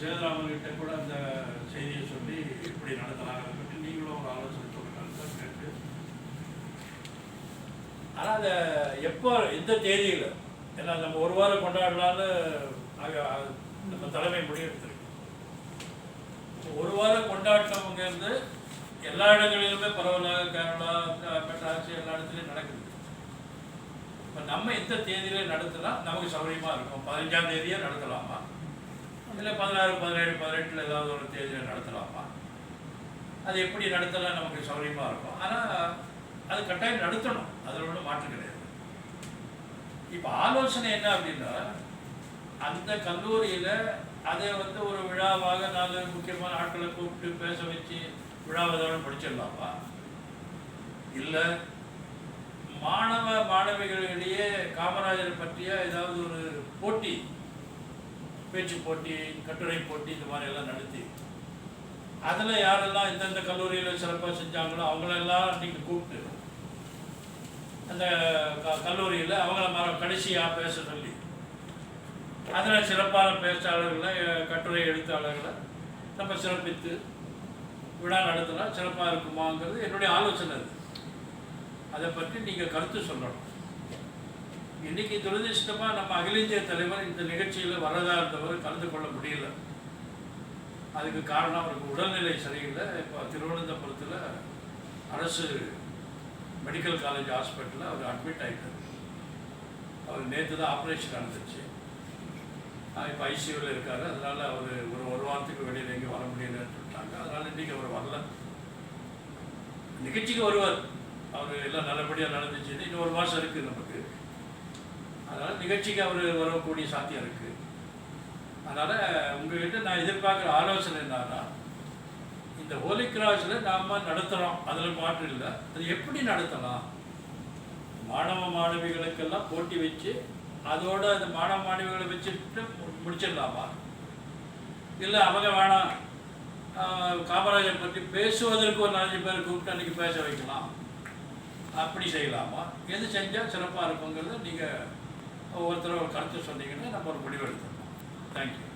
சேதுராமன்கிட்ட கூட அந்த செய்தியை சொல்லி இப்படி நடத்தலாம் பற்றி நீங்களும் ஒரு ஆலோசனை சொல்லுங்கள் கேட்டு. ஆனால் அதை எப்போ எந்த தேதியில், ஏன்னா நம்ம ஒரு வாரம் கொண்டாடலான்னு நம்ம தலைமை முடிவெடுத்திருக்கு. ஒரு வாரம் கொண்டாட்டவங்க இருந்து எல்லா இடங்களிலுமே பரவலாக கேரளா மெட்ராஸ் எல்லா இடத்துலையும் நடக்குது. இப்போ நம்ம எந்த தேதியில நடத்தினா நமக்கு சௌகரியமாக இருக்கும்? 15ஆம் தேதியே நடத்தலாமா, இல்லை 16, 17, 18 ஏதாவது ஒரு தேதியில் நடத்தலாமா? அது எப்படி நடத்தலாம் நமக்கு சௌகரியமாக இருக்கும். ஆனால் அது கட்டாயம் நடத்தணும், அதில் ஒன்றும் மாற்று கிடையாது. இப்போ ஆலோசனை என்ன அப்படின்னா, அந்த கல்லூரியில் அதை ஒரு விழாவாக 4 முக்கியமான ஆட்களை கூப்பிட்டு பேச வச்சு விழாவதோடு படிச்சிடலாமா? இல்லை மாணவ மாணவிகளிடையே காமராஜரை பற்றிய ஏதாவது ஒரு போட்டி, பேச்சு போட்டி, கட்டுரை போட்டி, இந்த மாதிரி எல்லாம் நடத்தி அதில் யாரெல்லாம் இந்தந்த கல்லூரியில் சிறப்பாக செஞ்சாங்களோ அவங்களெல்லாம் நீங்கள் கூப்பிட்டு அந்த கல்லூரியில் அவங்கள கடைசியாக பேச சொல்லி அதில் சிறப்பான பேச்சாளர்களை, கட்டுரை எழுத்தாளர்களை நம்ம சிறப்பித்து விழா நடத்தினா சிறப்பாக இருக்குமாங்கிறது என்னுடைய ஆலோசனை. அதை பற்றி நீங்கள் கருத்து சொல்லணும். இன்றைக்கி துரதிருஷ்டமாக நம்ம அகில இந்திய தலைவர் இந்த நிகழ்ச்சியில் வரதா இருந்தவர் கலந்து கொள்ள முடியல. அதுக்கு காரணம் அவருக்கு உடல்நிலை சரியில்லை. இப்போ திருவனந்தபுரத்தில் அரசு மெடிக்கல் காலேஜ் ஹாஸ்பிட்டலில் அவர் அட்மிட் ஆகிட்டார். அவர் நேற்று தான் ஆப்ரேஷன் நடந்துச்சு. இப்போ ஐசியூவில் இருக்கார். அதனால் அவர் ஒரு வாரத்துக்கு வெளியில் எங்கேயும் வர முடியலன்னு சொல்லிட்டாங்க. அதனால் இன்றைக்கி அவர் வரல. நிகழ்ச்சிக்கு வருவார். அவர் எல்லாம் நல்லபடியாக நடந்துச்சுன்னு இன்னும் 1 மாதம் இருக்குது நமக்கு. அதனால் நிகழ்ச்சிக்கு அவர் வரக்கூடிய சாத்தியம் இருக்குது. அதனால் உங்கள்கிட்ட நான் எதிர்பார்க்குற ஆலோசனை என்னன்னா, இந்த ஹோலி கிராஸில் நாம் நடத்துகிறோம், அதில் மாற்று இல்லை. அது எப்படி நடத்தலாம்? மாணவ மாணவிகளுக்கெல்லாம் போட்டி வச்சு அதோடு அந்த மாணவ மாணவிகளை வச்சுட்டு முடிச்சிடலாமா? இல்லை அவங்க வேணாம், காமராஜர் பற்றி பேசுவதற்கு ஒரு 4 பேர் கூப்பிட்டு அன்றைக்கி பேச வைக்கலாம், அப்படி செய்யலாமா? எது செஞ்சால் சிறப்பாக இருக்குங்கிறத நீங்கள் ஒவ்வொருத்தரும் ஒரு கருத்து சொன்னீங்கன்னா நம்ம ஒரு முடிவு எடுத்துக்கலாம். தேங்க்யூ.